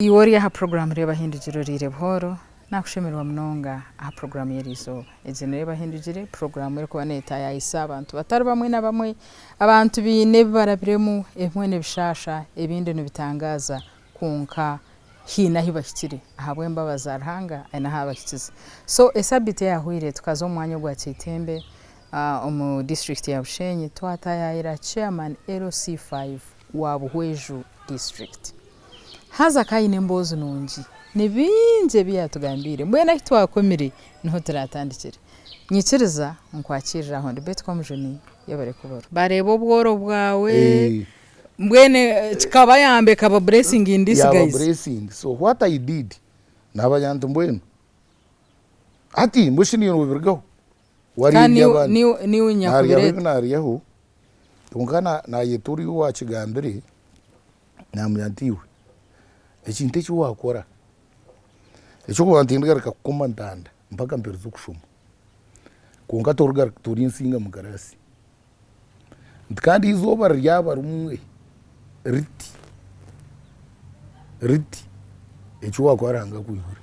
Iwori aha program reba hindugiro rire buhoro nakushemerwa mnonga aha program yerizo ezeneba hindugire program eriko baneta ya isa abantu batari bamwe na bamwe abantu bine barabiremu emwene bishasha ebindi no bitangaza kunka hina hibakiri ahabwe mbabaza rahanga ina habakiza so esabite yahwire tukazo umwanya gwa Kitembe omu district ya Bushenyi twatayira chairman LC5 wa Buhweju district haza kaine mbozo nungi nibinje byatugambire mbwena hitwakomire niho turatandikire nyikiriza nkwakirira aho ndibet komjoni yabare kuboro barebo bworo bwawe mbwene kikaba yambe kaba blessing in this guys blessing. So what I did nabayantu mbwena ati mbushini yobirgaho wari ni unyakubire nariyaho tungana na yeturi wa kigambire namuyantiwe ekintu cyo wakora ecyo kwantindira kakumantanda mpaka mbere zo kushuma kunga torgar turinsinga mugarasi kandi izoba ryaba rumwe riti ecyo wakora anga kuyihura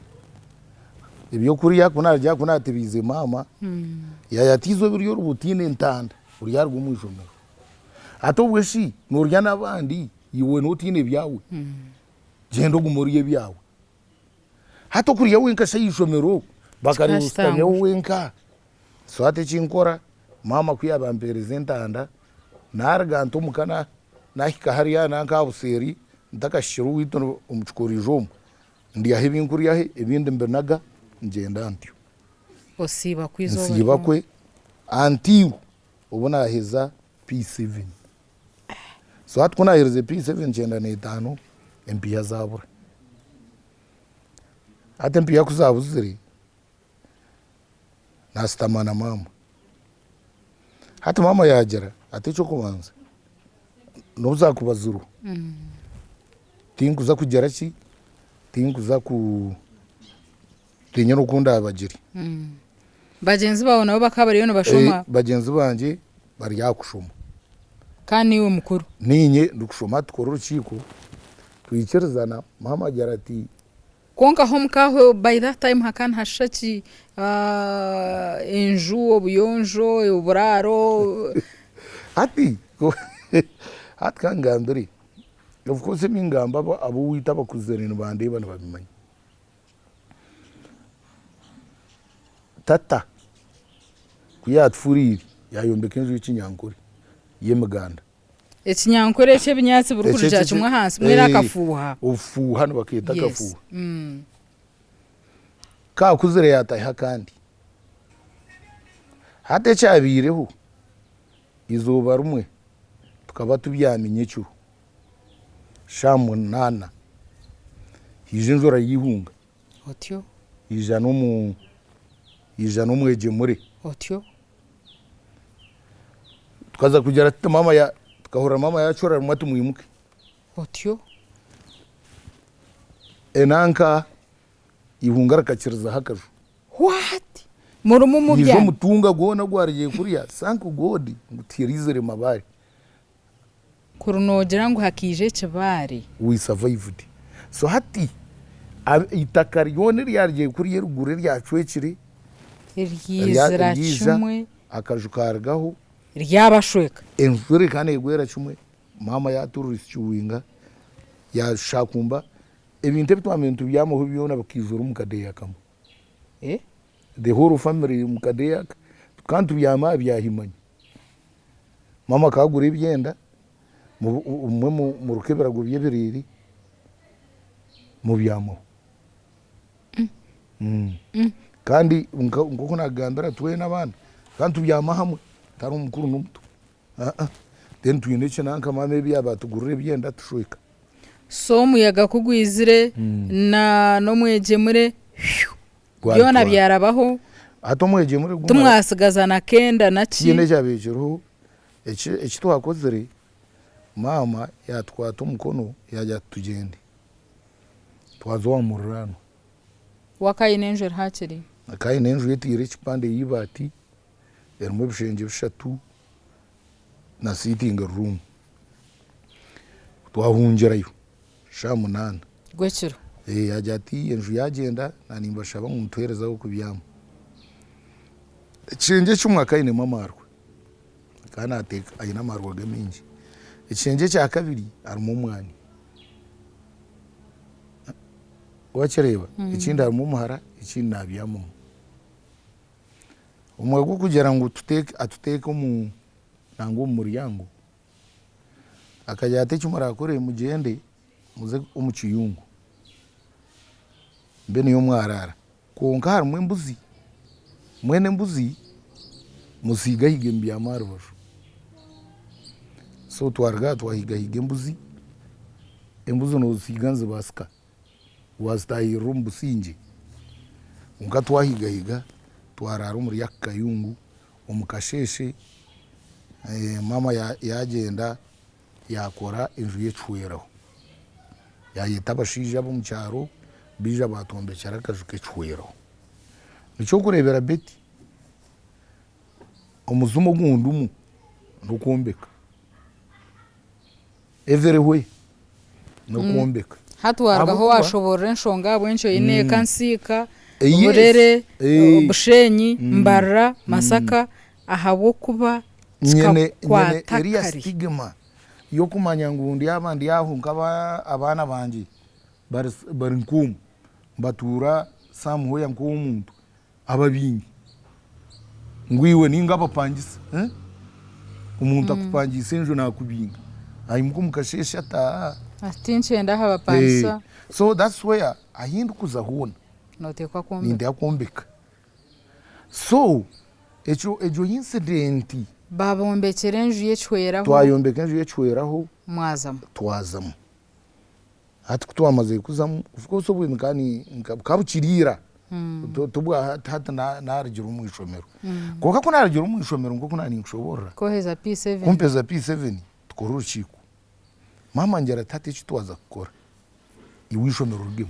ibyo kuri yakunarya kunatibize mama yayatizo biriyo rubutine ntanda uri yarwo mwijomero atobwe shi nurya nabandi yiwe notine byawe gendo gumuriye byawe hato kuriya wenka shayishomero bakari ustamya wenka so ate chinkora mama kuyabambereze ntanda narganto mukana nahika hariya nanka buseri ndakashiru wito umuchukurijomo ndiya hebinkuri yahe ebindi mbenaga ngenda antyo osiba kwizo siba kwe antiu ubona heza P7 so atkuna hereze P7 ngenda netano empia zabura ate empia kuzabuzire nastamana mama hata mama yagera ate cyo kubanza noza kubazuru tinkuza kugera ki tinkuza ku tinya rukunda abagiri bagenzi bawo nabo bakabariyo no bashoma bagenzi banje bari yakushoma kandi we mukuru ninye ndukushoma tukora urukiko twikirizana mama jarati konka home kaho by that time hakan hashaki enju obuyonjo oburaro ati atkanganduri of course mingamba abo wita bakuzerene bande bana babimanya tata kuyatfuriri yayombeka enju y'Kinyankore yemuganda ekinyankore cy'ebinyatsi burukurija kimwe hansi mwera kafuha ufuha nabakita kafuha ka kuzere yataha kandi hate cyabireho izuba rumwe tukaba tubyamenye cyo shamu nana hijenjora yihunga otyo ijana umweje muri otyo tukaza kugera mama ya tukahura mama yachora rumatu muyimuke otyo enanka ihungara kakiriza hakaju what murumu mubya nizo mutunga gona gwariye kuriya sanku godi mutirizere mabari kurunogera ngo hakije kibari we survived so hati itakariyone ryariye kuriye rugure ryacwekire ryizira chumwe akajukargaho ryabashweka enjure kane igwera chumwe mama yaturishyuwinga yashakumba ebintu bitwamentu byamuho byona bakizura mukadeya kamo the whole family mukadeya kantu byama byahimanye mama kagura ibyenda umwe mu rukebera go byebiriri mu byamo kandi ngoko nagambira tuwe nabandi kantu byama hamwe tari umukuru n'umuto then tuyineke nanka mama by'abatugurire byenda tushweka so muyaga kugwizire na no mwegemure byona byarabaho ato mwegemure tumwasigaza na kenda naki yene cyabejero eki twakozere mama yatwata umukono yajya tugende twazo murano wakayinenje hakiri akayinenje yetire kipande yibati erimo bishenge bishatu na sitting room twahungerayo shamunana gwekiro ajya ati enju yagenda nanimbashaba mumutuherezaho kubyama ekirenge cy'umwaka ayinemu amarwa kandi ateka ayina amarwa gamingi ekirenge cya kabiri harimu omwani wakireba ekindi harimu omuhara ekindi nabyamamu omwe gwokugira ngu atuteeke nangwa omu muryango akajya ate ekimura akore mugende muze omu kiyungu mbe niyo mwarara konka harimu embuzi mwene embuzi musigahiga mubyama aha rubaju so twaruga twahigahiga embuzi nozisiga nizibasika wazitahirira omu businge konka twahigahiga twarara omuri aka kayungu omu kasheshe mama yagenda yakora enju y'ekihweraho yayeta abashaija b'omu kyaro bija batombekera akaju k'ekihweraho nikyokureebera beti omuzimu ogundimu n'okwombeka everywhere n'okwombeka hatwaragaho washoborera enshonga habw'enkyo yine kansiika burere bushenyi mbarra masaka ahabw'okuba kikakwata eriya kare stigma y'okumanya ngu ndi aba ndi aho nk'abaana banje bari nkomu mbatuura samuhoya nk'omuntu ababingi ngu iwe ninga abapangisa omuntu akupangisa enju nakubinga ayimuka omu kasheshe ata ati nkyenda habapangisa so that's where ahindukuza hoona noteekwa kwombe nindya kwombeka so egyo incident babombekera enju y'ekihweraho twayombeka enju y'ekihweraho mwazamu twazamu hati kutwamaze kuzamu of course obwine kandi kabukirira tubwa hati naragira omu ishomero konka ko naragira omu ishomero nko kunaninkushoborera koheza P7 kumpeza P7 tukora urukiiko mama njara tata eki twaza kukora iwe ishomero rugemu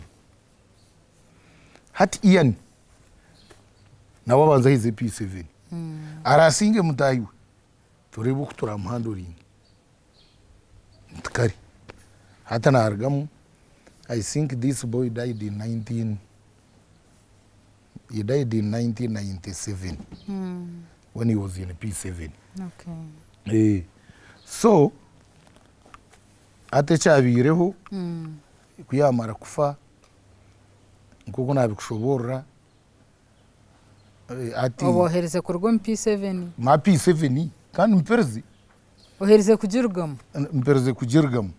hati Ian nawe abanza hize P7 arasinge mutahiwe turebe uko turamuhandoringa ntikari hata narugamu I think this boy died in 1997 when he was in P7 okay so ate kyabiireho kuyamara kufa nk'uko nabikushoborera ati obohereze kuruga mu P7 ma P7 kandi mpereze ohereze kugirugamo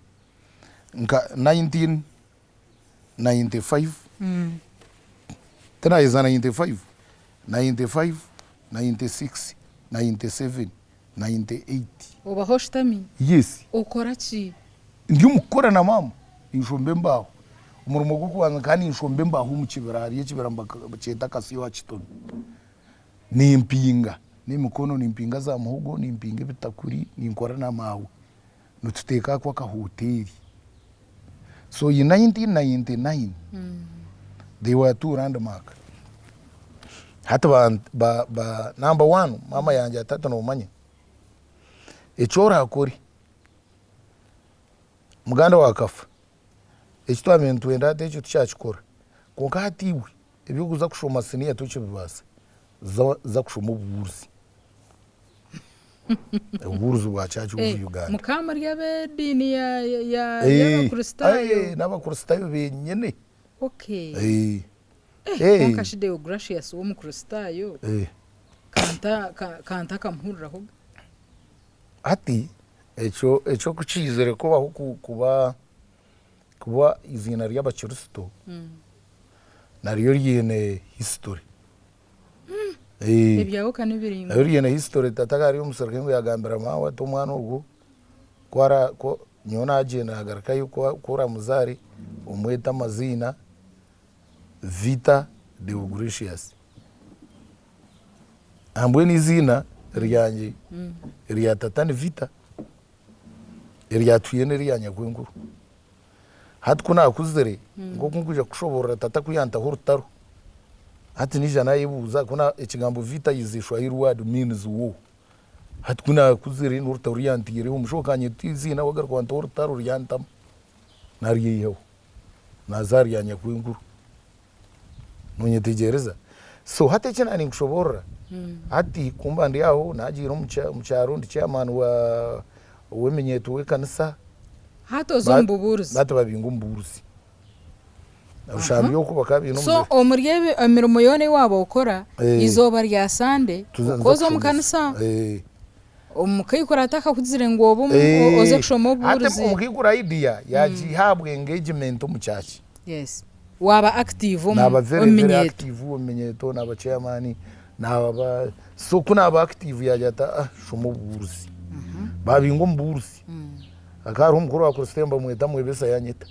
nka 1995 tena iza 95 96 97 98 obaho shitami yes ukora ki ndi mukora na mama inshombe mbaho umurimo gwo kubanza kandi inshombe mbaho mu kibira hariye kibira mbaketa kasiyo wa kitoni nimpinga n'imikono nimpinga za muhogo nimpinga bitakuri ninkora na mawe nututeka kwa kahoteli so in 1999 they were two landmark hata ba number 1 mama yanje atata no manya echora akori muganda wakafa ekitwamentu enda atecho tukyakikora konka hatiwe ebyokuza kushoma siniya tucyo bibasa za kushoma uburuzi uburuzi bwa cyacu mu Uganda mukama ry'abedini y'abakristayo n'abakristayo benyene okay kashideo gracious wo mukristayo kanta kamhuriraho ati echo kucizere ko kuba izina ry'abakristo nariyo ryene history ebyaho kanibiringa nariyo ryene history tatagari umusarike ngo yagambira mawe to mwana ubwo kwara ko nyona agenda agaraka yuko kura muzari umweta mazina Vita Deogratius ambwe n'izina ryanje ryatatani Vita ryatuyene ryanya kwenguru hati kuna kuzere ngo kunkuja kushobora tata kuyanta horutaro hati nijana yibuza kuna ekigambo Vita yizishwa word means war hati kuna kuzere n'urutaro ryantire umushokanye tizina wagarwa horutaro ryantam nariyeho nazari ya nyakwinguru nonyitegereza so hate cyane ni kushobora ati kumba ndi aho nagira umucyaro ndi chairman wa wemenyeto we kanisa hato zo mbuburuzi bato babinga umburuzi narushambi yo kubaka bintu so omuriyebe emirimo yone wabo ukora izoba rya sande kozo mu kanisa umukayikora ataka kuzire ngo obo oze kushomo buruzi ate umukikura idea yajihabwe engagement mu cyachi yes waba active naba very active umenyeto naba chairman naba so kuna aba active yajata shomo buruzi babingo mburuzi akari umukuru wa Kurustemba mweta mwebesa yanyita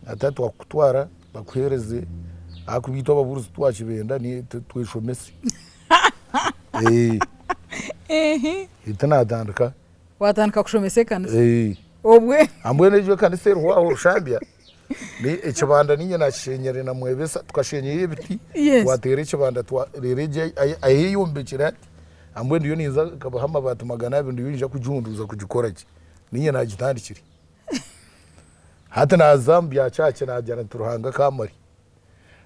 atatu wakutwara bakuhereze akubito ababuruzi twakibenda ni twishomese itana atandika watandika kushomese kanisa obwe ambwe nejo kanisa rwaho rushambya ni ekibanda ninye nashenyere na mwebesa tukashenyeye ibiti watere ekibanda twarereje ayeyombekira ambwe ndiyo niza kabahama batu magana abindi yinja kujunduza kugikoraje ninye nagitandikiri hata na Zambia chache na jana turuhanga kamari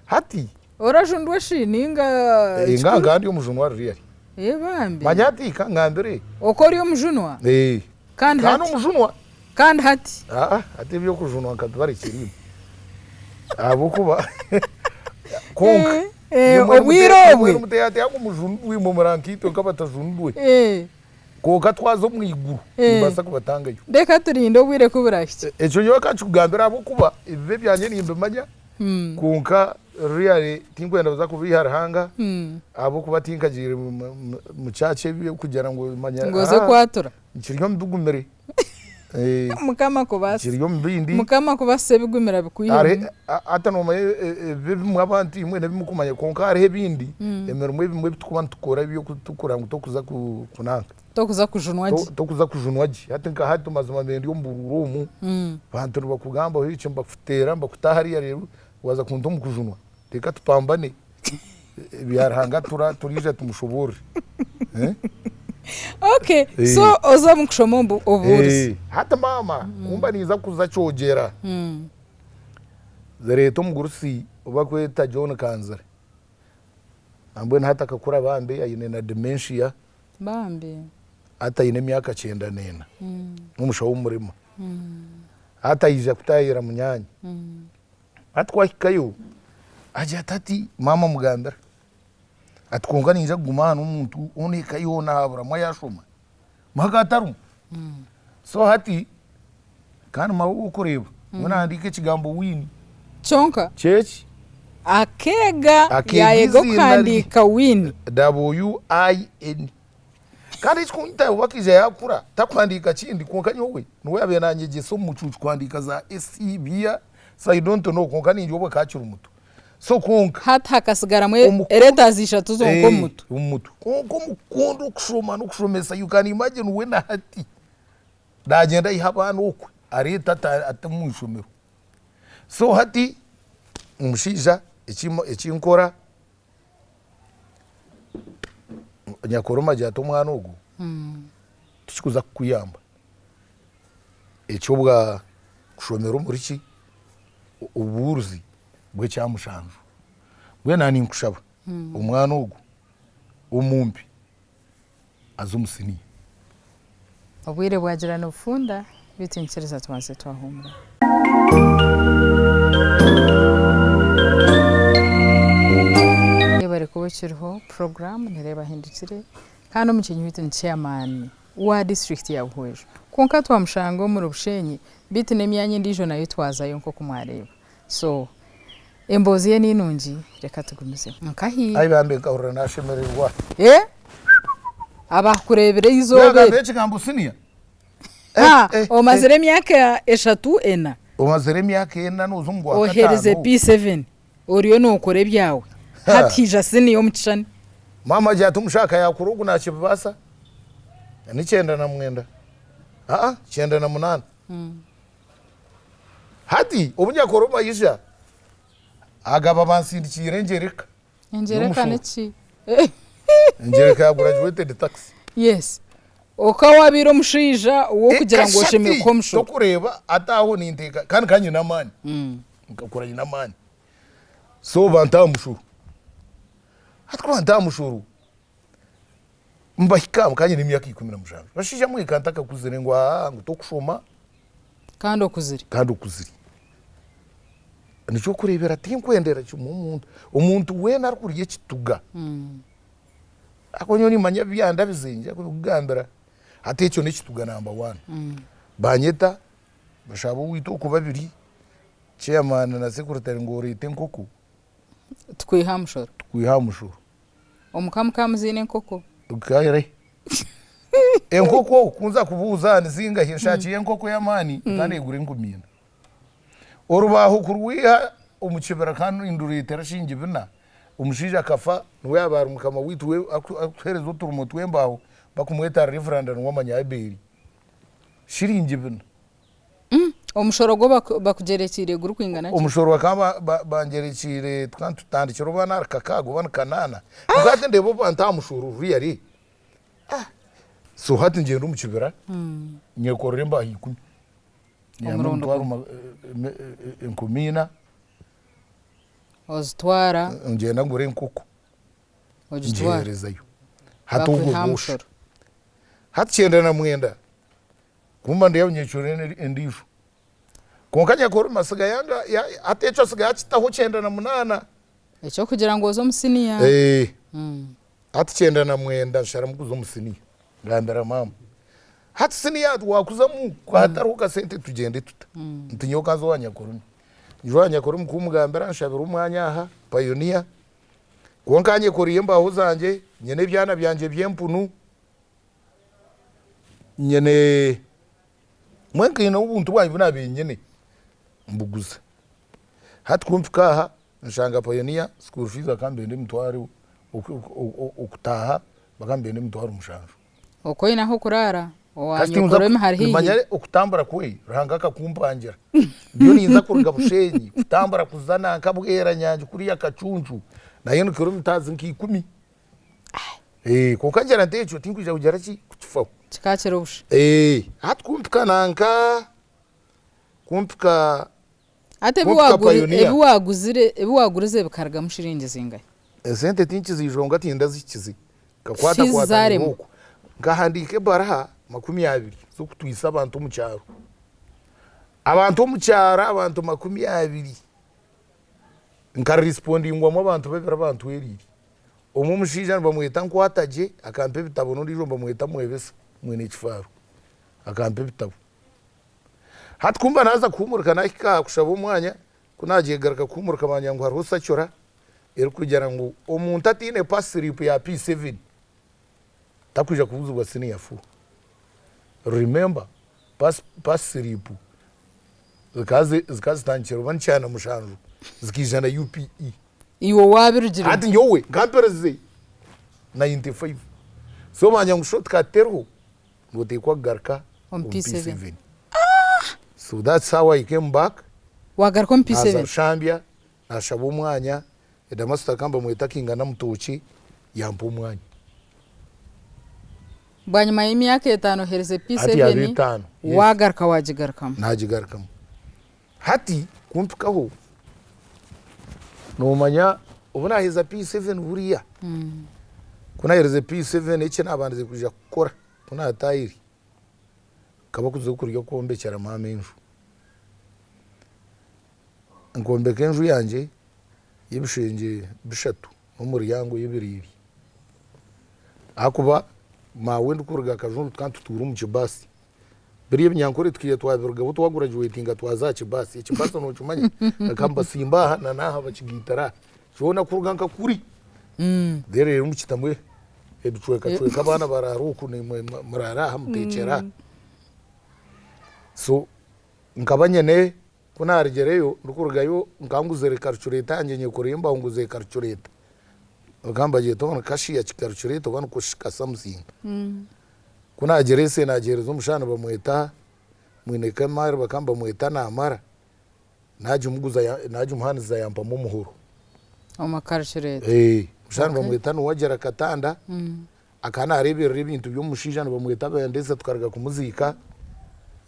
hati orajundwe shininga inganga ndi umujunwa riyari bambi manyati kangambere okori umujunwa kandi hati umujunwa kandi hati hati byo kujunwa kadwari kirimo abukuba konka obwirobwe muteyate yakumujunwa mu murankito kabatajundwe koka twazo mwiguru basa kubatangayo ndeka turinde obwire kuburashye eco nyo kacugambira abo kuba ibe byanye nimbe manya konka really tinkwenda baza kubiharahanga abo kuba tinkagire mu cyace byo kugira ngo manya ngoze kwatura ikiryo mbugumere mukama kubasa ikiryo mbindi mukama kubase bigumira bikuye are atanoma mw'abantu imwe nabimukumanya konka are bindi emerumwe bimwe bitukuba tukora byo kutukura ngo tokuza kunanga tokuza kujunwaji hatinka hatu mazuma bendi yo mburumu bantu bakugamba hice mbafutera mbakutahari rero waza kuntu mukujunwa teka tupambane byarahanga turije tumushobore okay so oza mukushomombo oburuzi hata mama kumba niza kuza chogera zareto mugurusi ubakweta John Kanzare ambwe hata kakura bambe ayine na dementia bambe hata ine myaka 9 nena n'umusha w'umurima hata ije kutayira munyanya atwahikayo aje atati mama mugandara atkonga ninja gumana umuntu onekayo nabura mwayashoma magataru so hati kana mawu kureba mwana andike kigambo wini chonka chechi akega yayego kandika wini WIN kandi chikunta wakize yakura takwandika chindi konkanyowe nuwe abenanye so mucucu kwandika za SCBia so I don't know konkani njobe kacira umutu so konka hata kasigara mwe ereta zishatu zo umutu konko mukondo kushoma no kushomesa you can imagine when hati dagenda ihabana okwe areta atamushomero so hati umushija ekinkora nyakoroma jato mwana ogu tukikuza kuyamba ecyobwa kushomera umuriki uburuzi bwe cyamushanju bwe nani nkushaba umwana ogu umumbi azumusini obwire bwagira no funda bitinkereza twanze twahumura bari kubakiriho program ntereba hindukire kandi umukinyi witu chairman wa district ya Buhwejo konka twamushango mu Rubushenyi biti nemyanye ndijo nayo twazayo nko kumwareba so embozi ye ninungi reka tugumize nkahi ayibambe kahura nashemererwa abakurebere izobe ekigambo sinia omazire myaka 3 omazire myaka 4 nuzungwa ohereze P7 oriyo nokore byawe hatija sini yo mukishani mama jatumushaka yakurugu nakibasa ni 9 9 hati obunyakoroma yisha agaba bansindikire ngereka neki ngereka ya graduated tax yes okawabiro mushija uwo kugira ngo sheme komsho tokureba ataho ninteka kandi kanye namani nkakoranye n'amani so bantamushuru hatwa bantamushuru mbahika mukanye n'imyaka 17 bashija mu ikantaka kuzire ngo ngo tokushoma kandi okuziri nico kurebera tinkwendera cyo umuntu we narukuriye kituga akonyoni manya byanda bizinja kugambira ate cyo n'ikituga number 1 banyeta bashabo wito ku babiri chairman na secretary ngo rite nkoko twihamushoro omukamuzine nkoko ukayire enkoko kunza kubuza nizinga hinshakiye enkoko yamani kandi igure ngumina orubaho kurwiha umukibera kandi indurite rashinge bina umushija kafa nwe yabaru mukama witwe akhereza uturumo twembaho bakumweta referendum w'amanyaberi shiringe bina omushoro go bakugerekire guru kwingana umushoro bakaba bangerekire twantutandikira ubana kakago bana kanana ngate ndebo bantamushoro riyari so hati ngendo umukibera nyekorere mbahi 10 umurundo twaro enkumina ozitwara ngenda ngure nkoko ojitwara hato ubusho hatchenda na mwenda kumba ndiye unyechurene endisho konkanya koro masiga yanga atecho siga achitaho 98 echo kugira ngo zo musiniya hatchenda na mwenda nshara mukuzo musiniya ngambera mama hati siniya wakuza mu kwataruka sente tugende tuta ntinyoka zo wanyakoroni njwanya koro mkumugambera nshabira umwanya aha pioneer konkanye koriye mbaho zanje nyene byana byanje byempunu nyene mwenke ino ubuntu bwanyu bunabinyene mbuguza hati kumfika aha nshanga pioneer school fees akambende mtwari ukutaha bakambende mtwari umushanjo uko inaho kurara wanyakorome harihi manyare okutambura kwe rangaka kumpangira byo ninza kuruga bushenyi kutambura kuzana akabwera nyanje kuri yakacuncu nayo nikoro mutazi nki 10 kokangera ntecho tinkwija kujara ki kutufa kikakira ubusha hatkumpika nanka kumpika ate biwagurize bikarga mushiringe zingaye sente tinchi zijonga tinda zikizi kakwata huko ngahandike baraha 20 zo kutwisa abantu mu cyaro abantu mu cyaro abantu 20 nkari respondingwa mu abantu bebera abantu eriri umushija bamwita nkwataje akampe bitabo no rijo bamwita mwebese mwene kifaru akampe bitabo hatkumba naza kumurika nakika kushaba umwanya kunagiye garaka kumurika manyango harusa cyora eri kugera ngo umuntu atine passlip ya P7 takuja kubuzwa sini yafu remember passlip zikazi tanchero banchana mushanju zikijana UPE iwo wabirugire ati nyowe ngampereze 95 so manyango shortcut tero ngotekwa garka on P7 so that's how I came back wagarka on P7 shambia nashaba umwanya edamasta kamba mwetakinga na mtochi yampa umwanya banyuma y'imyaka 5 hereze P7 wagarka wajigarkam najigarkam hati kumpikaho no manya ubona heza P7 buriya kuna hereze P7 ece nabanze kuja gukora kuna atayiri kaba kuzo kurya kombe cyara mamenju ngombe kenju yanje yibishenge bishatu umuryango y'ibiriri akuba mawe ndukuruga kajuntu kantu turu mu kibasi biriye byankore twiye twabiruga bo twagurajuwetinga twazaci basi ikibasi no cumanya akamba simba na naha bakigitara shona kuruga nkakuri dere mu kitamwe educweka bana bararuku ni murara hamtekera so nkabanyene kunarigereyo ndukurugayo nkanguzere karchureta anyenye kuremba nguze karchureta ogamba je tobona kashi ya karchureta bana kushika something kuna gerese na gerezo mushana bamweta mwine kamara bakamba mweta na amara naje umuguza naje umuhaniza yampa mu muhuro amakarchureta mushana bamweta no wagera katanda akana arebera ibintu byo mushijana bamweta bandeze tukaraga kumuzika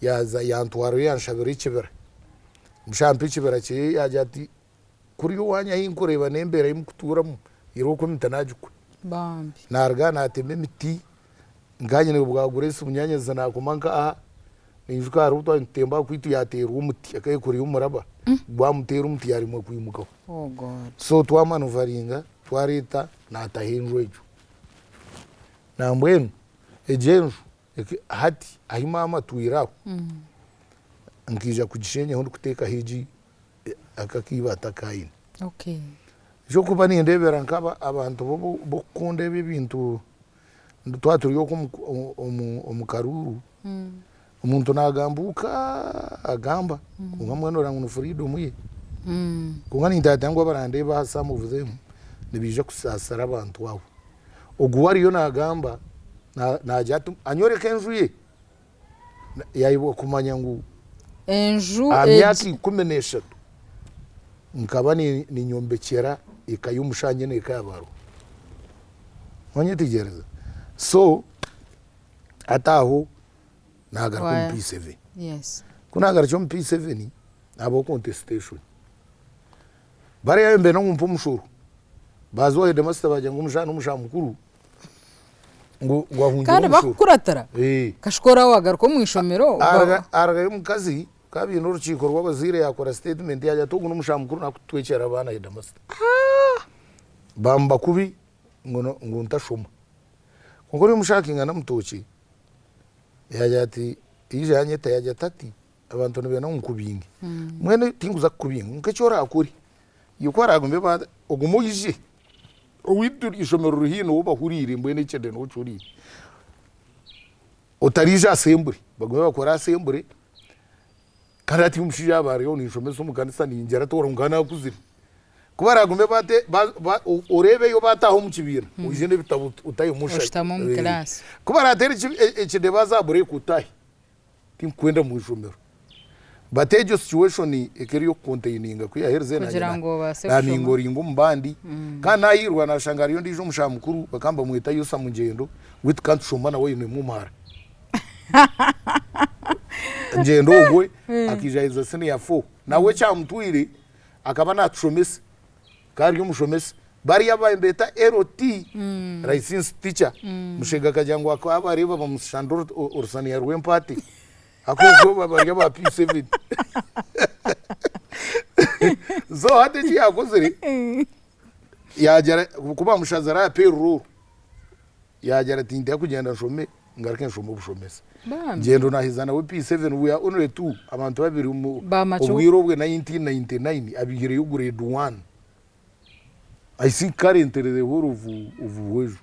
yaza yantwaro yanshabira ikibera mushampe kibarakeye yajya ati kuri yo wanya hinkureba nembera yimukuturamo iroko mitanajukwe bambi narga nateme miti nganye ne bwagurese umunyanyaza nakomanka aha ninjuka ruto ntemba kwitu yatera umuti akayekuri umuraba bwamutera umuti yarimo kwimukaho oh god so twamanuvaringa twareta natahenjwe ejo nambwenu ejenju hati ahimama tuiraho nkija kugishenye hondo kuteka heji akakiba takaine okay jo kuba ni ndebera nkaba abantu bo kunde bibintu twaturiyo ko omukaruru umuntu nagambuka agamba kungamwe rangu freedom ye kungani ndatangwa barande basa muvuze nibije kusasara abantu wabo oguwari yo nagamba najatu anyoreka enju ye yayibo kumanya ngu enju amyaki 13 nkaba ni nyombekera ikayumushanye nekabaro wanyitegereza so ataho nagara ku P7 yes kunagara cyo P7 abo contestation bari yembe no mumpo mushuru bazohede master bajya ngo umushana umushamukuru ngo wahungira kandi bakuratara kashikora wagaruka mu ishomero araga mukazi kabi n'urukiko rw'abazire yakora statement yajya tugu n'umushamukuru nakutwekera abana hede master bamba kubi ngo ntashoma kuko uri mushakinga na mutoki yajya ati ije yanyeta yajya tati abantu nibena nkubingi mwene tinguza kubinga nkecora akuri yuko aragombe ba ogumuyije owidur ishomero ruhino ubahurire mbene cede no curi otarija assembly bagombe bakora assembly karati umushija bari yo nishomezo mukanisa ninjera tora ngana kuzira kuba ragombe bate orebe yo bataho mu kibira ujene bitabu utayo musha kuba rateri ekide bazabure kutahi tinkwenda mu ishomero batejo situation ekeri yo containinga kuya herze na ningoringo mbandi kana yirwa na shangariyo ndijo mushamukuru bakamba mwita yusa mu ngendo with can't shumana we ne mumara ngendo ogwe akijaiza sene ya 4 nawe cha mtwire akaba na tromesi kari yo mushomesi bari yabaye mbeta ROT license teacher mushega kajangwa ko abareba bamushandoro orsani ya rwempati akoko bari yaba P7 zo hate ji yakozere yajara kuba mushazara peru yajara tinda kugenda shome ngarike shome bushomesi ngendo nahizana we P7 we are only 2 abantu babiri ubwiro bwe 1999 abigire yo grade 1 I see currently the whole of Weju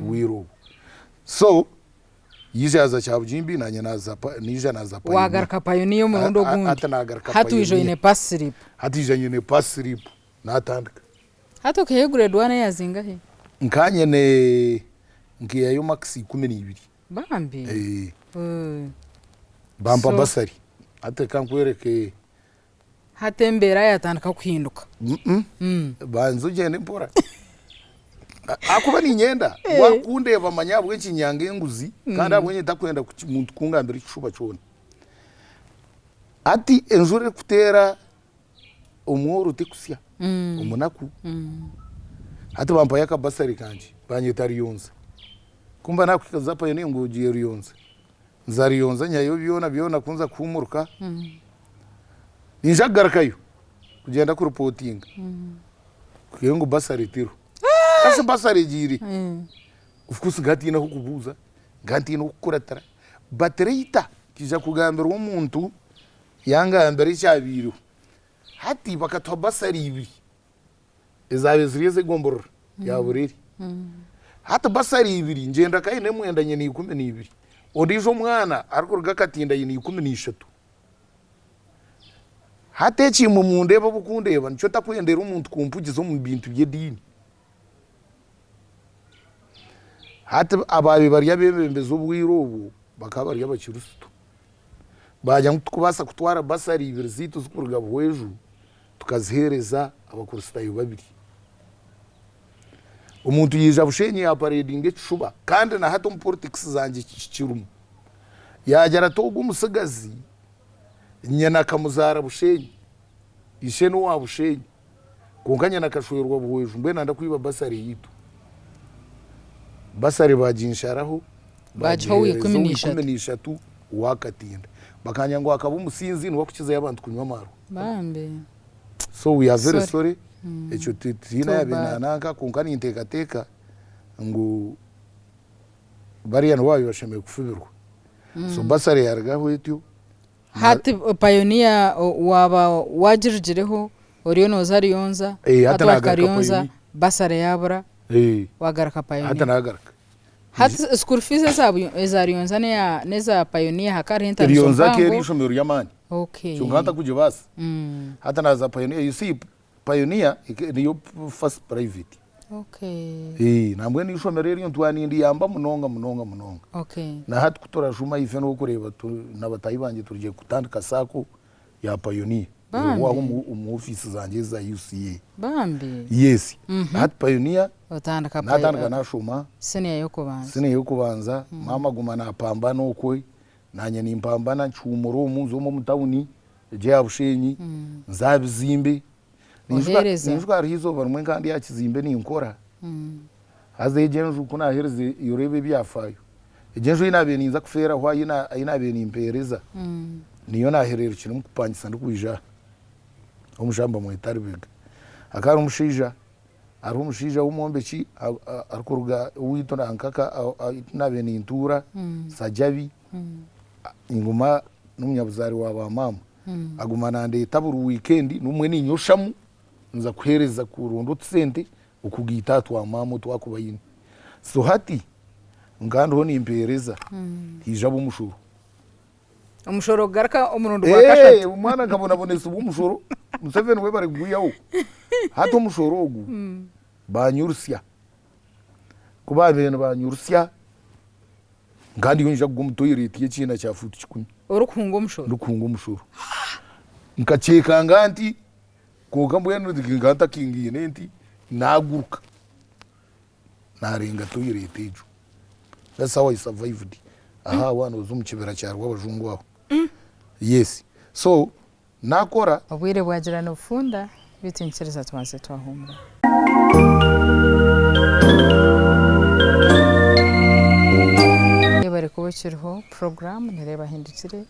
wiro so yije aza chabujimbi nanye nazapa nije nazapa wagarka payoniyo murundo gundi hatu ijo ine pass slip natandika hatu ke grade 1 yazinga he nkanye ne ngiye yo max 12 bambi bamba basari ate kankwereke hatembera yatandika kuhinduka banzo gene mpora akuba ni nyenda wakunde bamanyabwe nkinyange nguzi kandi abwenye takwenda kumuntu kungambira icuba cyone ati enjure kutera umworo tekusya umunaku ati bamba yakabasari kanje banyetari yonza kumba nakwikaza pa yone ngo ugiye riyonza nzari yonza nyayo biona kunza kumuruka ninjagarakayo kugenda ku reporting kuyo ngo basari tiro ase basari jiri of course ngati na kukubuza ngati no kukuratara batreita kija kugambira umuntu yanga mbere cyabiro hati bakatwa basari ibi ezabe zirize gomboro ya buriri hata basari ibiri ngenda kayine mwendanye ni 12 odijo mwana ariko rugakatinda yini 13 hata chimu mundeba bukundeba nico takwendera umuntu kumpugizo mu bintu byedini hata ababe bari yabembeza ubwirobo bakabari y'abakiristo bajya kubasa kutwara basari ibiri zito zukuruga bweju tukazihereza abakuristayo babiri umuntu yija bushenye ya paredinge cishuba kandi na hato mu politics zanje cirumu yajara togo umusigazi nyana kamuzara bushenye isheno wabushenyi konkanya nakashwerwa buweju mbwe nanda kwiba basari yitu basari bajinsharaho bajiho 13 wakatinda bakanya ngo akaba umusinzi ni wakukiza y'abantu kunywa maro bambe so we are very sorry echo tina yabinanaka konkanya intekateka ngo bari yantu wayo bashemeye kufubirwa so basari yaragaho etyo hati pioneer waba wajirijireho oriyo nozari yonza atwakariyonza basare yabura wagaraka pioneer hata nagaraka hati school fees zabu ezari yonza neza pioneer hakari henta yonza keri shomero yamani okay chungata kujibasa hata naza pioneer you see pioneer niyo first private okay namwe ni shomero yari ntwani ndi yamba munonga okay na hati kutora juma ife no kureba nabatayi banje turije kutandika sako ya pioneer wa mu office zanje za UCA bambi yes hati pioneer utandika natandika na shuma sene yo kubanza mama guma na pambana okwe nanye ni mpambana chumuro umunzu mu mutawuni je yabushenyi nzabizimbe ninjwa rizo barumwe kandi yakizimbe ni inkora haze ejenju kuna hereze yorebe byafayo ejenju inabe ninza kufera hwa inabe ni impereza niyo naherero kiri mu kupangisa ndikuija omujamba mu itarbega akari umushija ari umushija w'umombe ki arikuruga witona ankaka nabe ni intura sajabi inguma n'umunyabuzari waba mama aguma nande taburu weekend numwe ni nyoshamu nza kuhereza kurundo tsente ukugita twa mama twakubayini so hati ngando ni impereza hijabo umushoro garaka umurundo wa kashatu umwana kabona bonesa umushoro Museveni we bari guyaho hato umushoro ogu banyurusya kuba ibintu banyurusya ngandi yonja gumutoyireti y'ikina cya futu kikuni urukungo umushoro nkaceka nganti koga mbwenu nganta kingiye nenti naguruka narenga toyireti ejo that's how I survived aha wana uzumukibera cyarwa abajungu aho yes so nakora obwire bwagira no funda bitinkereza twanze twahumura yebare kubakirho program nireba hindukire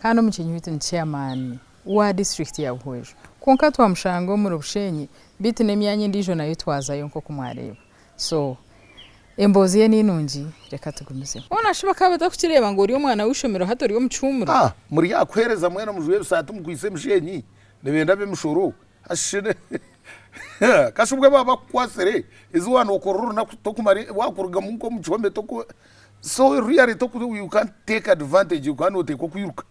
kandi umukinyi bitin chairman wa district ya Buhwejo konka twamushango mu Rubushenyi bitine emyanya ndijo nayo twazayo nko kumwareba so embozi ye ninungi reka tugumize ona shiba kabata kukireba ngo uri umwana wishomero hato uri umucumuro muri yakwereza mwena mujwe saa tumkwise mshenyi nebenda be mushoro ashine kashubwe baba kwasere izwana okororo nakutokumari wakuruga munko muchombe toko so really toko you can't take advantage you can't take okwiruka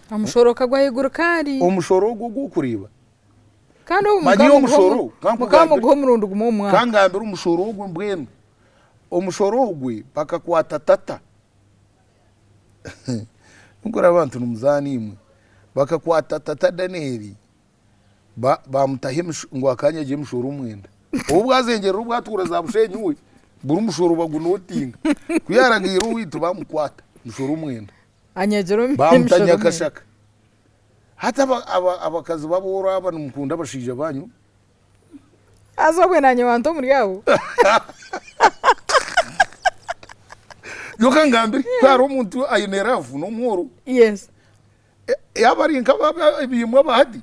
amushoro kagwa yiguru kari umushoro go kuriba kandi umushoro mukamugo murundo gumumwa kangambira umushoro gwe mbwenu umushoro gwe bakakwata tata ngora abantu numuzani imwe bakakwata tata Daneri bamutahe ngo akanya je mushoro umwenda ubwazengera ubwatura za Bushenyi we buri umushoro bagunotinga kuyaragira uwitu bamukwata mushoro umwenda anyagero bamutanya kashaka hata abakazi babora abantu mukunda bashije banyu azobwe nanye wanto muri yawo yoka ngambiri kwaro umuntu ayineravu no mworo yes yabari nkaba ibimwe bahadi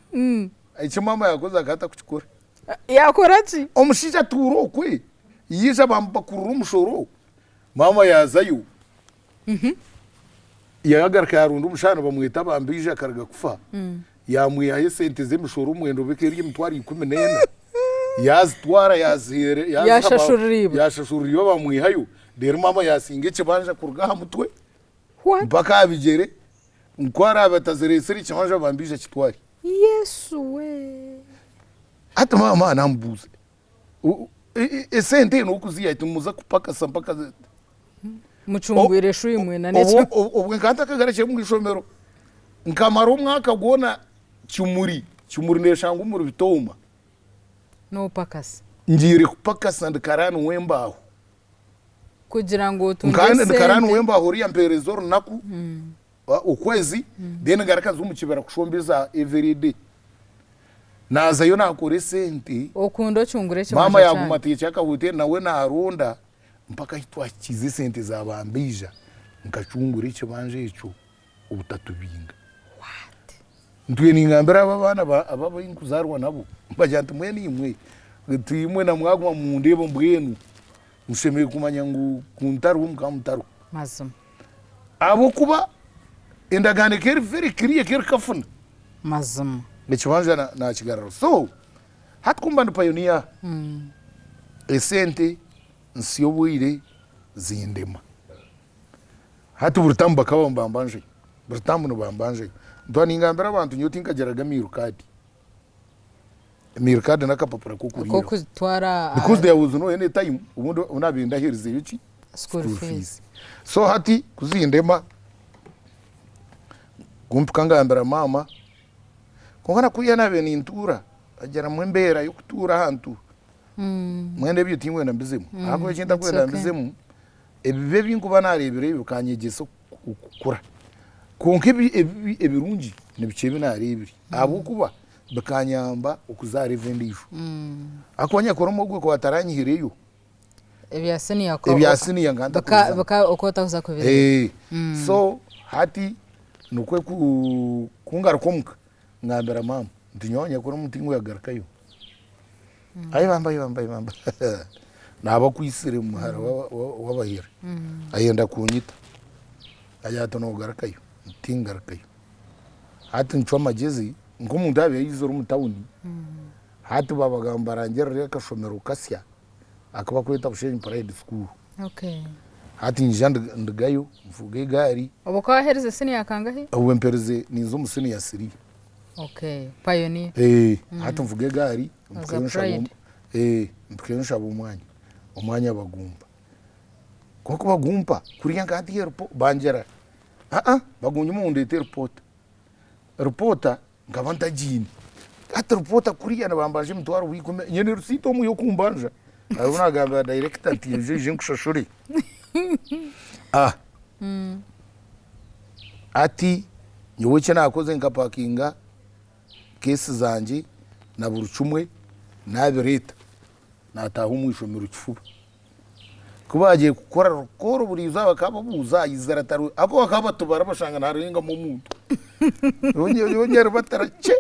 icyo mama yakoze akata kuchikora yakora ati omushija turo kwe yisha bambakurura umushoro mama yazayo yagaraka yarunda umushana bamwita bambije akaraga kufa yamwiyaye sente z'imishoro umwendo bekeri y'imtwari 14 yazitwara yazire yashashurira bamwihayo rero mama yasinge kibanja kuruga mutwe mpaka bigere nkwara abatazereseri kibanja bambije kitwari Yesu we hata mama nambuze sente no kuziya tumuza kupaka sampaka mucungwire shuyimwe na necho ubwo nkanta kagarache mu ishomero nkamara umwaka gona cyumuri neshanga umuri bitoma no pakasi ngire kupakasa ndikarani wembaho kugira ngo tungese ndikarani wembaho uri amperezor naku ukwezi then garakaza umukibera kushombeza every day naza yo nakore sente okundo chungure cyo mama yaguma tiye akahute nawe naronda mpaka hitwakize sente zabambija nkacungure cyo banje ico ubutatubinga ntuye ningambira aba bana aba inkuzarwa nabo mbajante mwe nimwe tuyimwe na mwaguma mu ndebo mbwenu mushemeye kumanya ngo kuntaru mukamutaru mazum abo kuba endagane keri very clear keri kafuna mazum nechibanje na chigararo so hatkumba pioneer esente nsiyobuire zindema hatu burtamba kabambanje burtambu no bambanje ndwani ngambira abantu nyoti nkageraga mirukadi nakapapura ko kutwara because there was no any time ubundi unabinda hirize yuki school fees so hati kuzindema kumpika ngambira mama kongana kuya nabe nintura agera mwembera yo kutura hantu mwende byitingwe na bizemu ako yinda kwenda bizemu ebibe binkuba narebire bikanyegeso kukura konke ebirungi nebikebe narebire abo kuba bakanyamba ukuzarevendisho akonya koromo gwe ko ataranyihireyo ebyasini yanganda baka okota kuza kubire so hati nukwe kungara komka ngambira mama ndinyonya kuri mutingo yagarakayo ayibamba naba kwisire muhara wabahira ayenda kunyita ayato no garakayo tingarakayo hati ncwa magezi ngo umuntu abe yizoro mu town hati babagamba rangera kashomero kasya akaba kwita Bushenyi Pride School hati njanda ndagayo mvuge gari oboka hereze sini yakangahe ubu mpereze nizo musini ya siri pioneer hati mvuge gari mpukensha umwanya bagumba koko bagumpa kuriya ngati yerpo banjera bagunye mu ndete reporter ngabanta jini ati reporter kuriya nabambaje mutwaro wikume nyene rusito mu yo kumbanja aruna gamba director ati je nkushashuri ati nyowe cyo nakoze ngapakinga kesi zanje na burucumwe nabireta nataha umwishomero kifuba kubagiye gukora rukoro buriza bakababuza yizarataro ako bakabatubara bashanga narenga mu muntu yongera batarace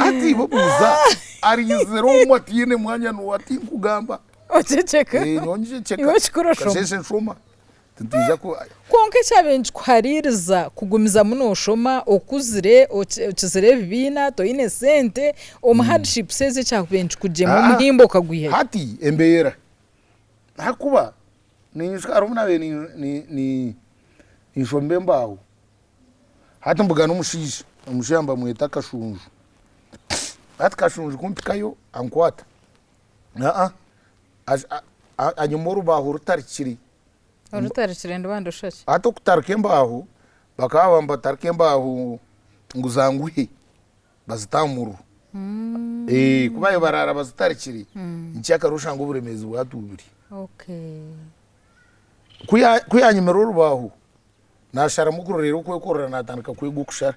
ati babuza ari zero mwatine mwanya no ati kugamba oceceka nonje cheka iwe chikorosho kasheshe nshoma tindija ko konke cyabenje kwaririza kugumiza muno shoma okuzire okizire bibina to ine sente hardship seze cyabenje kuje mu muhimbo kagwihe hati embera hakuba nishikaro munabe ni inshombe mbaho hati mbuga no mushisha umushamba mweta kashunju hati kashunju kumpikayo ankwata anyumuru baho rutarikiri ndabando shashi ato kutarkembaho bakabamba tarkembaho nguzanguhe bazitamuru kubaye barara bazitarikiri ncyaka rushango buremezi bwatubiri kuyanyimero rubaho nashara mukuru rero kwe korora natandika kwe gukushara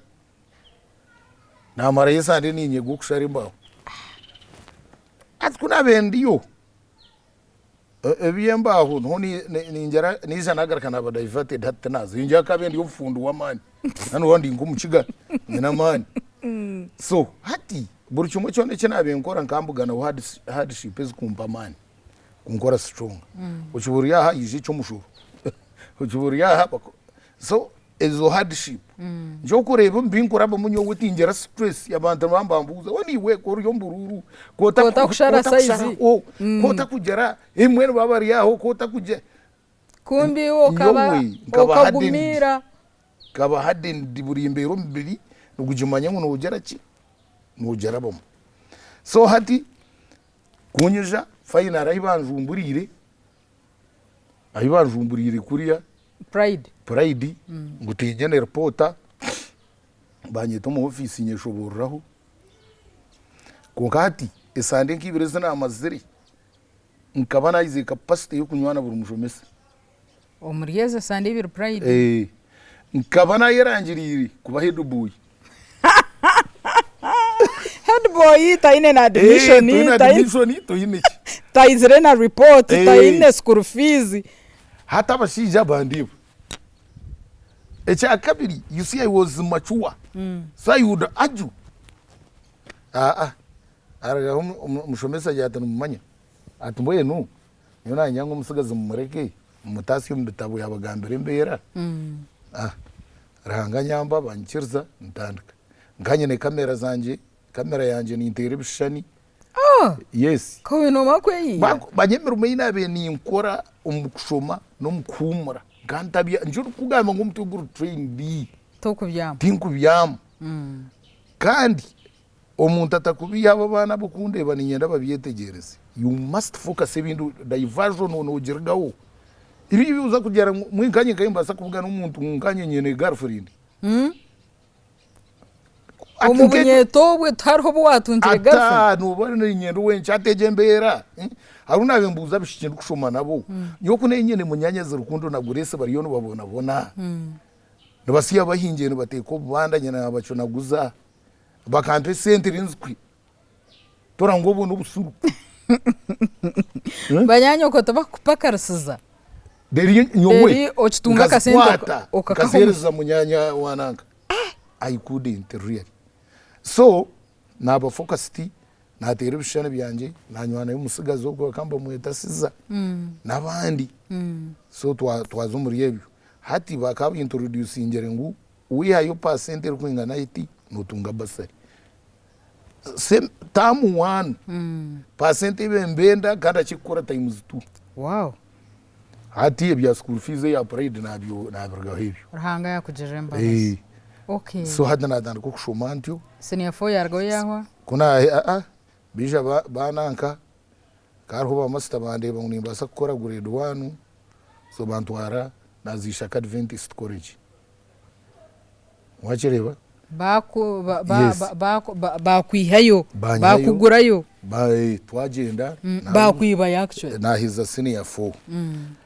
namara yesande ninye gukushara imbaho atkuna bendiyo ebiyembaho noni ninjara niza nagarkana badaifate hatanazo inja kabendi yofundu wamani nanu wandi ngumukiga nyina mani so hati burchumo cyone cyanabe nkora nkambugana hardship ezikumpa mani kunkora strong uchiburiya ha yije cyo mushuru uchiburiya ha so ezo hardship njo kureba mbinkora bamunyo wutingera stress yabantu bambambuza wani we ko ryo mbururu kota kushara size kota kugera imwe babari yaho kota kuje kumbi wo kagumira kaba hadin diburi imbero mbiri nugujumanya ngo nugera ki nugera bamo so hati kunyija final ayibanjumburire kuriya pride ngutegene reporter banyita mu office nyeshoborraho kokati esande nkibireze na amaziri nkabana ize capacity yo kunywana buri mujomese omuriyeze sande ibir pride nkabana yerangiriri kuba head boy good boy taine na admission toine taizire na report taine school fees hata bashija bandibo echa kabiri you see I was mature so you would argue araga mushomesa jatanu mumanya atumboye no yona nyango musigaza mumureke mutasi mu bitabo yabagambira imbera rahanga nyamba bankirza ntandika nganye ne kamera yanje ni intere bishani yes ko no makweyi banyemera umeyina be ni nkora umukushoma no mukumura gantabya njuru kugamba ngo mutuguru train B to kubyama tinkubyama kandi omuntu atakubiya abo bana bukundeba ni nyenda babyetegereze you must focus ibintu diversion no ugirgaho ibi biuza kugera mwikanye kayimba sakuvuga n'umuntu nganye nyene girlfriend umubunyeto bwe tariho bwatunzire girlfriend nubone nyendo wencha atejembera haruna bembuza bishikindu kushoma nabo yoko ne nyene munyanya zirukundo na gurese bariyo no babona nabasiya bahingiye no bateko bubandanye nabacunaguza bakampe sentire nzwi tora ngobo n'ubusuru banyanyo ko tabakupakarasiza deri nyowe ochitunga kasente okasereza munyanya wananga I couldn't really so naba focused na telebishana byanje nanywana y'umusigazo bwo kamba mwetasiza nabandi so twazumuri yebyo hati bakaba introduce ingere ngu wihayo percent kwingana iti nutunga basari sem tamu 1 percent bembenda kada chikora times 2 wow hati ebya school fees ya pride nabyo nabirga hebyo rahanga yakujiremba okay so hada nadana ko kushomantyo senior 4 yargo yahwa kuna bija bananka karho ba master bande banimba sakora grade 1 so bantwara nazisha Adventist college wachireba bakwihayo bakugurayo twagenda bakwiba actually nahiza senior 4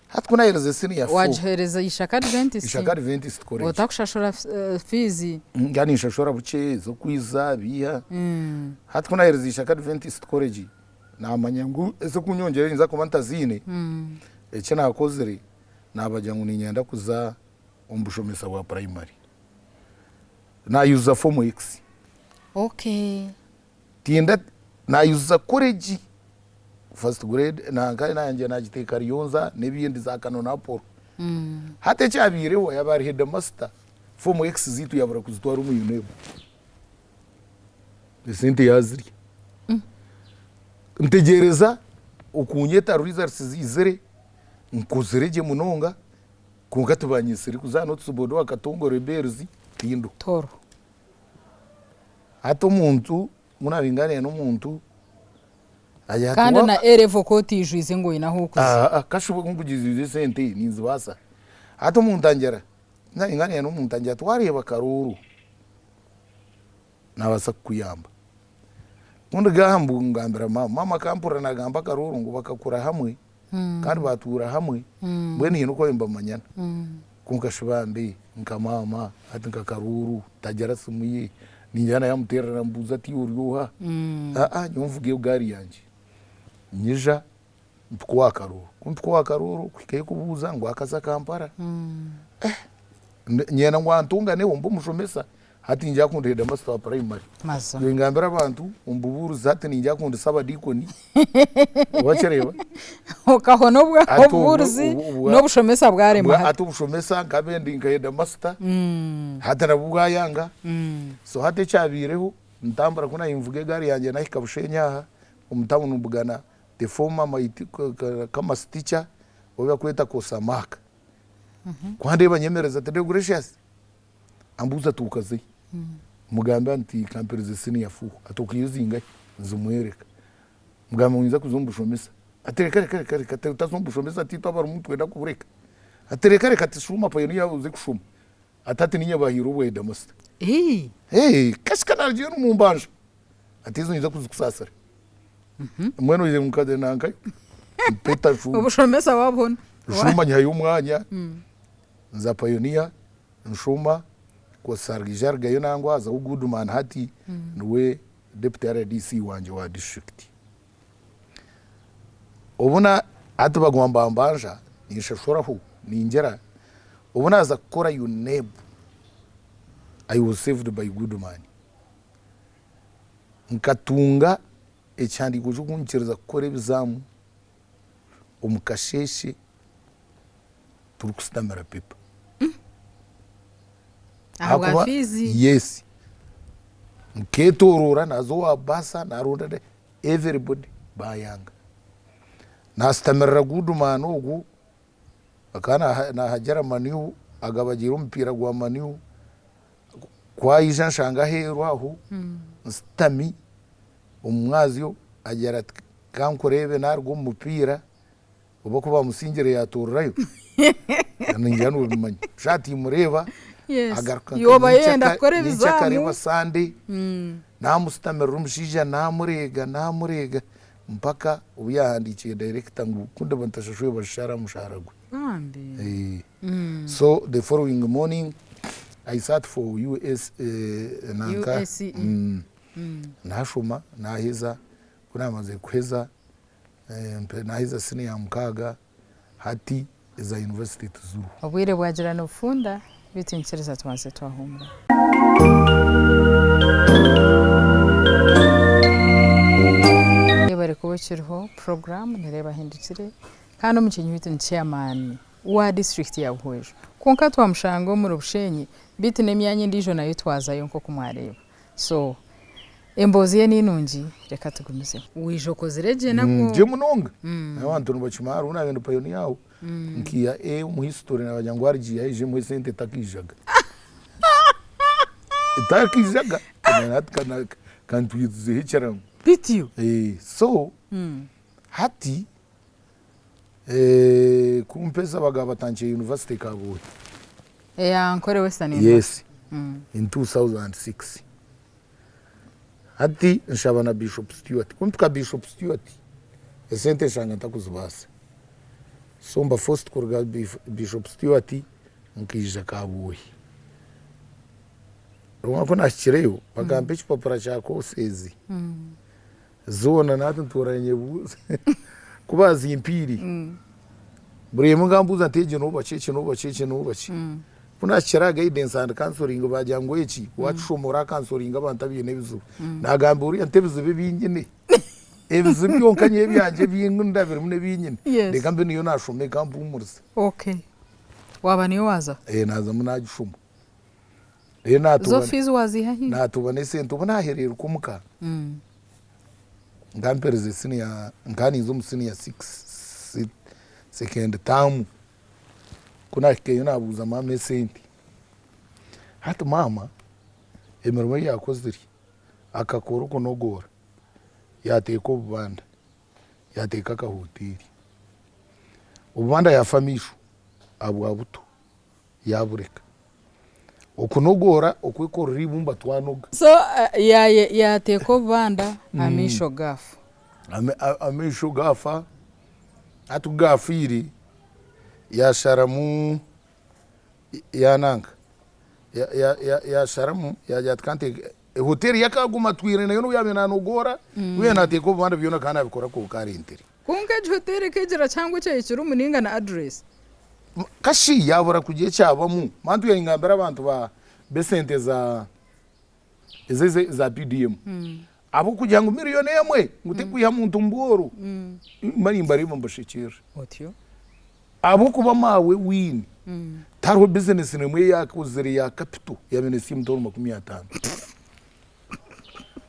hatkuna yereza senior 4 wajereza ishaka Adventist college otakushashora fees ngani ishashora buce zo kwiza biya hatkuna yereza ishaka Adventist college namanyangu ese kunyongera nza komantazine ece nakozere nabajangu ninyenda kuza umbushomesa wa primary na use form X okay tinda na use college first grade na ngari nanje nagiteka Riyonza nebindi za kanona Paul hate cyabireho yabari head master form X zitu yabura kuzitwara mu UNEB desente yaziri ntegereza ukunyeta results zizere nkuzireje munonga kungatubanyisiri kuzano tsubodo wakatongo rebels tindo toro hato muntu munabingane n'umuntu kandi na erevo koti ijuize ngo inahukuza kashubo kungugize sente ninzibasa hato muntu angera nabingane n'umuntu angera twareba karuru nabasa kuyamba undi gahambu ngambira mama kampura nagamba karuru ngo bakakura hamwe kandi batura hamwe bweni hino ko imba manyana kunkashibambe nkamama ati nkakaruru tajara simuye ninjana yamutera nambuza ati uryoha nyumvuge ugari yanje nyija mpwa karuru kwikaye kubuza ngo akaza kampara nyena ngwantunga ne umbu mushomesa hati njya kundeda master wa primary maso ngambira abantu umbuburu zati ninjya kundi saba dikoni wachereba okahono bwa uburuzi no bushomesa bware mahati atu bushomesa ngabendi ngaheda master hatara bugayanga so hate cyabireho ntambara kuna imvuge gari yanje nahika bushenya umutamu nubugana the former maiti kama teacher oba kweta kosamaka kwande banyemereza tede gracious ambuza tukaze mugamba anti kamperize senior 4 atokiyuzinga zumwereka mugamba mwiza kuzumbushomesa atereka utazumbushomesa tito abara umuntu wenda kubureka atereka tishuma pa yoni yabuze kushuma atati ninye bahiro weda master kashikana ryo mumbanje atizo niza kuzikusasara mweno ile mukade nanka peta shu ubushomesa wabona shuma nyayo umwanya nza pioneer nshuma ko sargijarga yo nangwa za ugudumana hati nwe deputy RDC wanje wa district ubona atubagomba mbanja nishashuraho ninjera ubona aza gukora UNEB. I was saved by good man nkatunga ecyandiko cyo kunkereza gukora ibizamu umukasheshe turukustamara pepa ahubwo fizi yes nketorora nazo wabasa narunda everybody bayanga nastamara good man ugu akana na hajara maniu agabagira umupira gwa maniu kwa ija nshanga hero aho stami umwazyo agera kankurebe narwo umupira ubo kuba musingire yaturrayo ninjano bimanyi shati mureba agaruka yoba yenda kore bizamu kariba sande namustamira rumshija namurega mpaka ubuyahandikiye director ngo kunde bantashashwe bashara musharagwe so the following morning I sat for US nanka nashuma nahiza kunamaze kweza nahiza sini ya mkaga hati za university tuzuru obwire bwagira no funda bitinkereza twanse twahumura yebare kubakirho program nireba hindukire kandi umukinyi bitin chairman wa district ya Buhwejo konka twamushango mu Bushenyi bitine myanye ndijo nayo twazayo nko kumwareba so embozi ye ninungi reka tugumize wijokoze reje nako je munonga abantu nubachimara una bendo payoni yawo nkiya mu history n'abanyangwari giye je mu sente takijaga takijaga kana kantuyize hicharam bitio so hati kumpesa bagaba tanche university Kabuye ankore Western yes in 2006 hati nshabana Bishop Stewart kumtuka Bishop Stewart esente shanga takuzubasa somba first kurga Bishop Stewart nkija Kabuye roma kona chireyo bagambe chipapura chako sezi zona nato turanye buze kubazi impiri buri mugambuza nteje no bace kuna chira guidance and counseling bajyango eki wacumura counseling abantu bine bizu nagamburi antebizu bibingine ebizu byonkanye byanje bingunda biri mune binyine ndeka mbe niyo nashume kampu umurse okay waba niyo waza naza munagishuma zo fizi wazihahi natubone sente ubona herero kumuka ngampereze senior ngani zo senior 6 second term kuna keyo nabuza mama sente hata mama emerwe yakoziri akakora kunogora yateka ubanda yateka ka hoteli ubanda yafamisho abwabuto yabureka okunogora okwikora ribumba twanoga so yateka ubanda amisho gafu amisho gafa atugafiri ya sharamu yananga ya sharamu ya jatkante hoteli yakaguma twire nayo yamena nogora we nateko banda byona kana bikora ko karintiri kunga hoteli kegera cyangwa cyo ikiri umuninga na address kashi yabura kugiye cyabamu mantu yingambira abantu ba besente za za PDM abo kugira ngo miliyoni yamwe ngutekwiha muntu mboro mari mbari mbashikira otyo abo kuba mawe win tarho business nemwe yakuzere ya capital ya menesi mtoro 50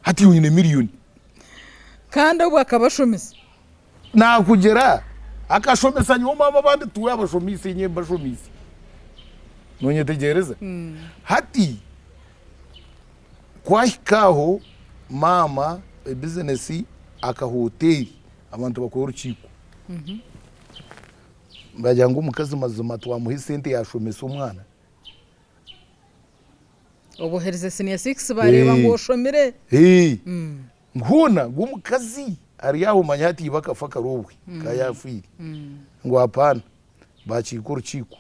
hati yine miliyoni kandi abo akabashomisa na kugera akashomesa nyuma abandi tuwe abashomisi nye bashomisi nonye tegereza hati kwahikaho mama business akahoteli abantu bakora urukiko bajyango umukazi mazuma twamuhe sente yashomesa umwana obohereze senior 6 bareba ngo oshomire nkuna gumukazi ari yaho manyati bakafaka rowe kayafiri ngo hapana bacikora urukiko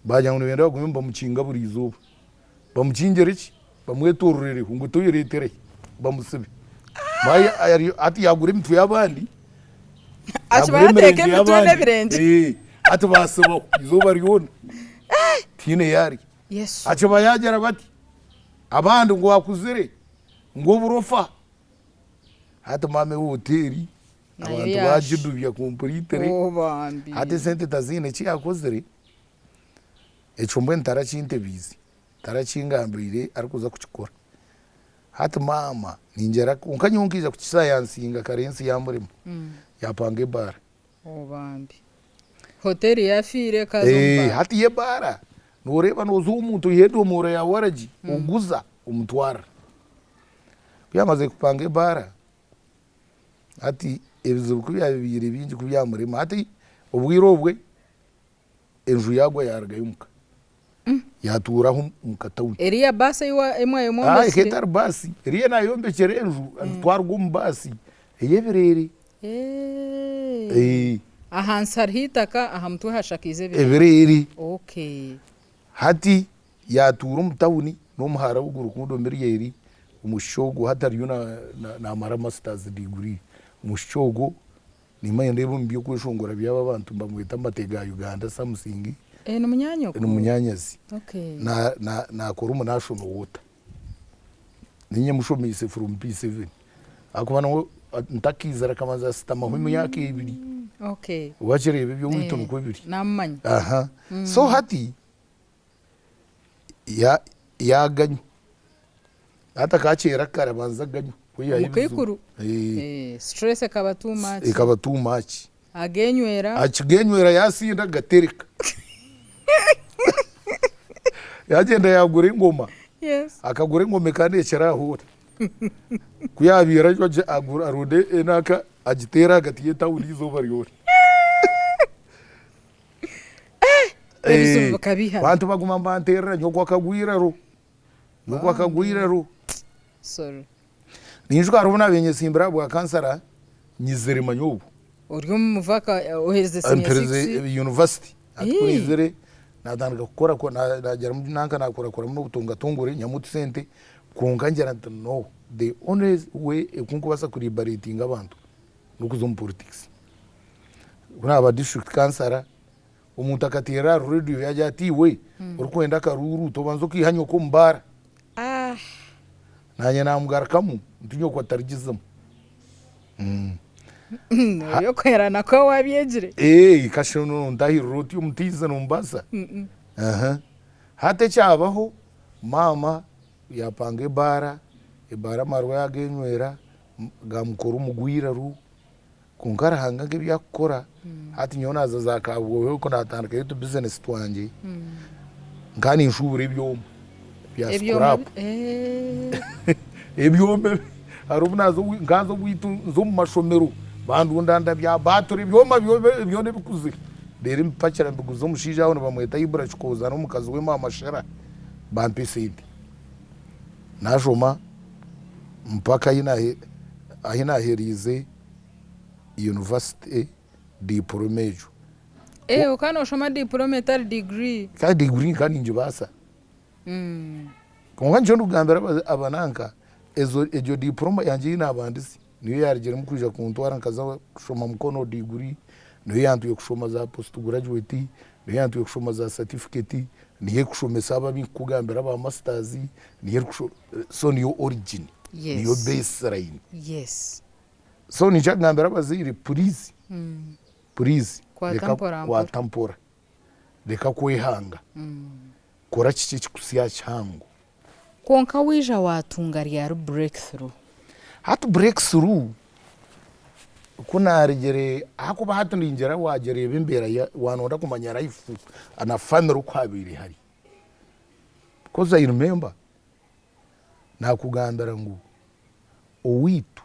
bajyango nibenda bagumba mukinga buri izuba bamukingereki bamwetororere ngo tuyiretere bamusibe mayi ati yagura imitwe y'abandi akibateka imitwe n'ebirenge ati basaba izuba ryona tine yari yesu aca bayagera bati abandi ngo wakuzire ngo burofa hata mame hoteli abantu bajidubya kompulitere hata sente tazine cyakozere ecombe ntarachinte bizi tarachingambire arikuza kuchikora hata mama ninjera unkanyungiza ku science inga karensi yamurimo yapange bara obambi hoteli yafire kazomba hati ye bara noreba nozo umuntu yedo mura ya waraji uguza umutwara byamaze kupange bara hati ebizo kubya bibiri bingi kubyamurimo hati ubwirobwe enju yagwa yaragayumuka yaturaho mukatawi eriya basi iwa emwe hetar basi eriya nayombekere enju atwarwa mu basi eyeberere ahansi hariho itaka aha mutwe hashakize eberere okay hati yatura umutawuni n'umuhara w'urukundo miliyeri umushogo hatariyo na mara masters degree umushogo nimanye ndebo mbyo kwishongora byaba bantu bamwita amatega Uganda Samsung n'umunyanyazi okay na korumu national water ninye mushomise from P7 akubana ngo ntakizara kamaza sitama mu myaka ibiri okay ubakirebe byo witongo ko ibiri namanye so hati yaganye hata kacera karabanza ganyo mukikuru stress ikaba too much agenywera yasinda gatereka yagenda yagura ingoma akagura ingoma kandi cyarahura kuyabira cyo agura arode enaka agitera hagati y'etawuni izuba ryose bantu baguma mbantera nyoko akagwira ro sorry ninjwa arubona benye simbra bwa kansara nyizere manyobu uryo muvaka oheze senior university atunizere natanga gukora ko najara nanka nakora mu gutunga tungure nyamutu sente kungangera no the only way ekunkubasa kuri bariting abantu nukuzo mu politics kuna aba district kansara umuntu akatera radio yaje ati we urukwenda karuru tobanzo kihanyo ko mbara nanye namgarakamu ntinyo kwa tarigizamo yo kwerana ko wabyegire kashono ndahiroti umutiza numbasa hate cyabaho mama yapange bara marwa yagenywera gamukora umugwira ru kunkara hangange byakora hati nyonaza zakabwo ko natandika yo business twanje ngani nshubure byo bya scrap ebyombe arubunazo nganzo gwitu zo mu mashomero bandu ndanda bya baturi byoma byone bikuze dere mpakira mbiguzo mushija aho bamweta ibura chikoza no mukazi we mama shara bampesidi najoma mpaka ahina herize university diplome ukano shoma diplome tar degree ka degree kandi njibasa konga njondo gambera abananka ejo diploma yanje inabandisi niyo yarigera mu kuja kuntwara nkaza kushoma mukono degree niyo yantuye kushoma za post graduate niyo yantuye kushoma za certificate niyo kushomesa ababi kugambera ba masters niyo so niyo origin niyo baseline so ni chagambera baziri please kwa tampora reka kwihanga kora kiki kikusiya cyangu konka wija watunga rya breakthrough hatu breakthrough kuna rigere hakuba hatu ndingera wagere bimbera wanonda kumanya life ana family kwabiri hari because I remember nakugambira ngo owitu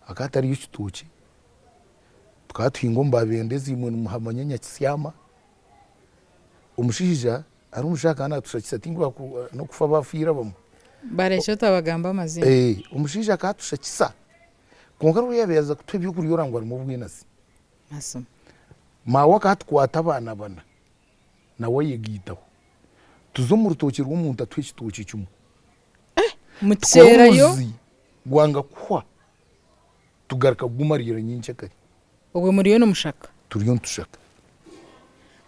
akatari yishituki tukatwingo mbabendezi imwe muhamanya nyakisyama umushija ari umushaka natushakisa tingwa no kufa bafira bamwe baresho tabagamba amazina umushija akatushakisa kongaru yabeza kutebyo kuri yorangwa mu bwinasi maso mawa katkwata abana bana nawe yigitaho tuzo mu rutoki rw'umuntu atwishituki cyumu mutserayo gwanga kwa tugaruka gumarira nyinshi kare ubwo muriyo no mushaka turiyo ntushaka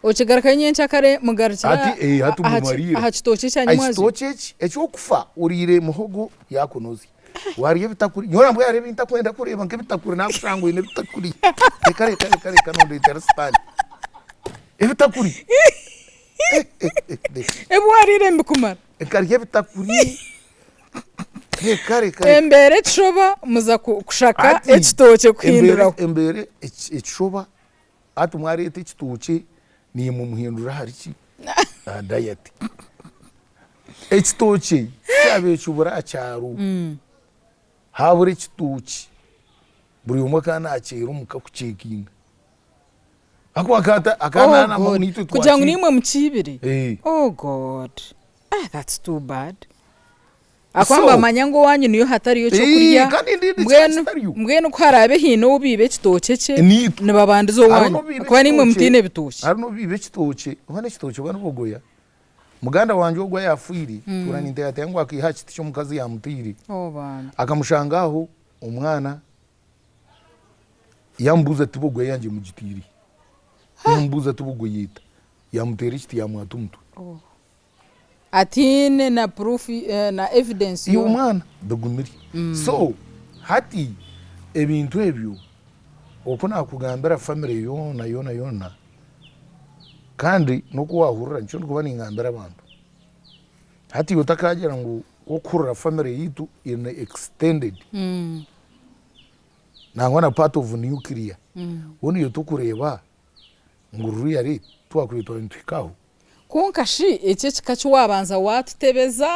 okigaruka nyinshi kare mugarukira hati gumarira aha kitoki cyanywazi kitoki ekyo kufa urire muhogo yakunozi wariye bitakuri nyora mbwa yarebe bitakwenda kureba nke bitakuri nakushango ine bitakuri kare kanondo interesting bitakuri ebu warire mbikumara kariye bitakuri kare embere kishoba muza kushaka ekitoke kuhindura embere ekishoba ati mwari ekitoke ni mu muhindura hari ki diet ekitoke cyabe cyubura cyaro habure ekitoke buri umwe kana akira umuka kucekinga akana na munito kugira ngo nimwe mukibire oh god that's too bad akwamba amanyango wanyu niyo hatariyo cyo kurya mbwenu ko harabe hino ubibe kitoke cye ne babandizo wanyu kwa nimwe mutine bitoki harino bibe kitoke uhane kitoke bano bogoya muganda wanje ogwa yafuiri turaninde yatengwa akihaki cyo mukazi yamutiri akamushangaho umwana yambuza tubogoye yanje mu gitiri yambuza tubogoyita yamutera ikiti yamwatumtu atine na proof na evidence yo mwana dogumiri so hati ebintu ebyo opona kugambira family yona kandi nuko wahurira ncyo kuba ningambira abantu hati utakagera ngo okurura family yitu in extended nangwana part of nuclear woni yotukureba nguru yari twakwitwa ntikaho kunkashi eke kikacu wabanza watutebeza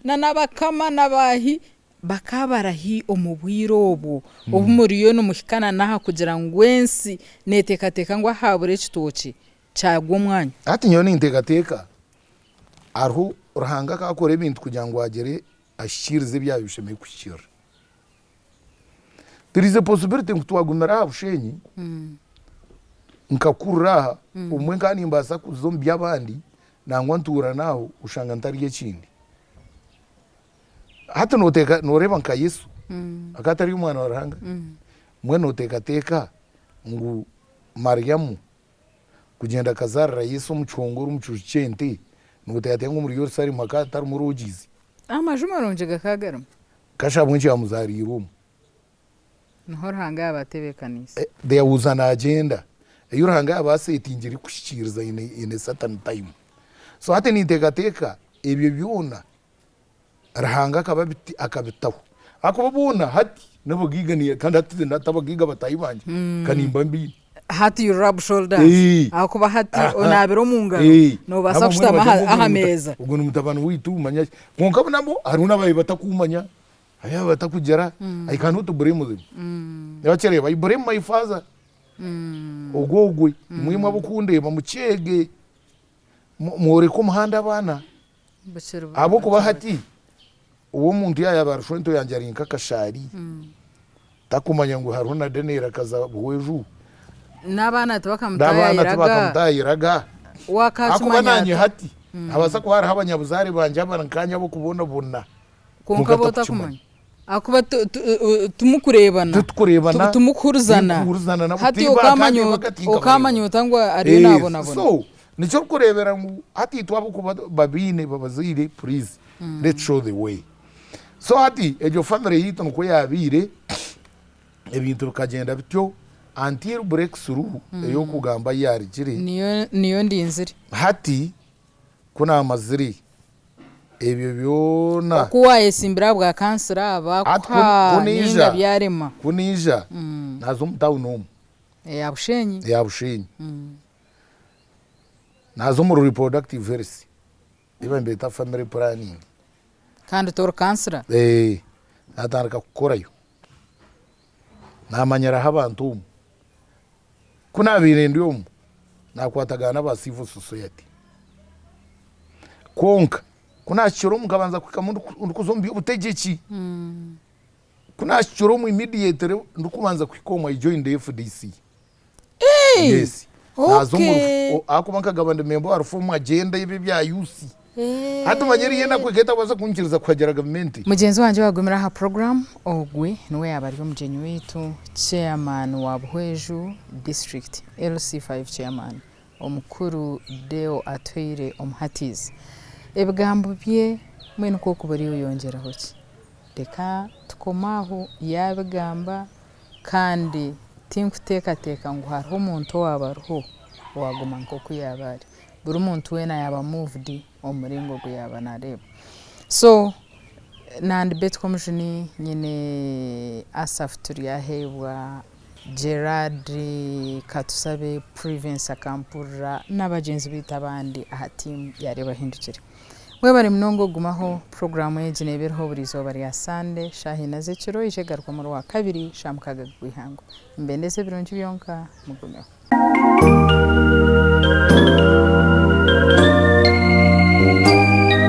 na nabakama nabahi bakabarahi omubwiro obu obumuriyo no muhikana naha kugira ngo wensi netekateka ngo habure ekitoki cyagwo mwanya ati nyoni ntekateka arho urahanga kakore ibintu kugira ngo agere ashirize bya bisheme kushira there is a possibility ngo twagumira abushenyi nkakururaha umwe nkani mbasa kuzombi abandi nangwa ntura naho ushanga ntariye kindi hata noteka noreba nka Yesu akatari umwana waranga mwe noteka teka ngo Mariamu kugenda kazarra Yesu muchongoro muchuchente noteka tengo muri Yerusalemu akatari muri ugizi amajuma ronje gakagarama kasha bwinshi amuzariro nahoranga yabatebekanisa there was an agenda yuranga abasetingiri kushikiriza in certain time so hata nitekateka ebyo byona rahanga kababiti akabitaho akobona hati nabugiganiye kandi hati natabagiga batayibanje kanimba mbi hati you rub shoulders akuba hati onabero mungaro no basafita ahameza ubwo mutabano witu manya konka nabo haruna baye batakumanya aya batakugera I cannot blame them yachere bayi blame my father ogogwe mwimwe bukunde bamucege more ko muhanda abana abo kuba hati uwo muntu yabarashonto yanjari nkakashari takumanya ngo haruna denera kaza bweju nabana tabakamutayiraga wakacumananye hati abasa ko hari abanyabuzare banje abarankanya bo kubona bona konka bota kumanya akuba tumukurebana tumukuruzana hati okamanyo tangwa ari nabona so nicho kurebera ngo hati twabo kuba babine babazire please let's show the way so hati ejo family yito nko yabire ebintu bikagenda bityo until breakthrough eyo kugamba yari kiri niyo ndinzire hati kuna amaziri ebyo byona kuwa esimbira bwa cancer abakwa ninga byarema kunija nazo mtauno yabushenyi nazo mu reproductive health iba mbeta family planning kandi tor cancer ataraka kukorayo namanyara habantu kuna birendo nakwatagana ba civil society konka kuna chiro mukabanza kwikamundu ndukuzombi ubutegeki kuna chiro mu immediate ndukubanza kwikoma join the FDC yes nazo akubanka gabande member reform agenda ibi bya UC hata manyeri yena kwegeta baza kunkiriza kwagera government mugenzi wanje wagumira ha program ogwe niwe yabari umugenyi wetu chairman wa Buhweju district LC5 chairman omukuru Deo Atwire Omuhatizi ebigambo bye mwene ko kubari yongeraho ki reka tukomaho yabigamba kandi tinkuteka ngo hariho umuntu wabaruho waguma nko kuyabari buri muntu wena yaba moved omuringo guyaba nareba so nandi bet commission nyine asaf turiyahebwa Gerard Katusabe Province Akampura n'abagenzi bitabandi aha team yareba hindukire mwe bari mnongo gumaho program yegine ibirho burizo bari ya Sunday shahina zekiro ijegarwa mu wa kabiri shamukaga gwihango mbendese bironje byonka mugumeho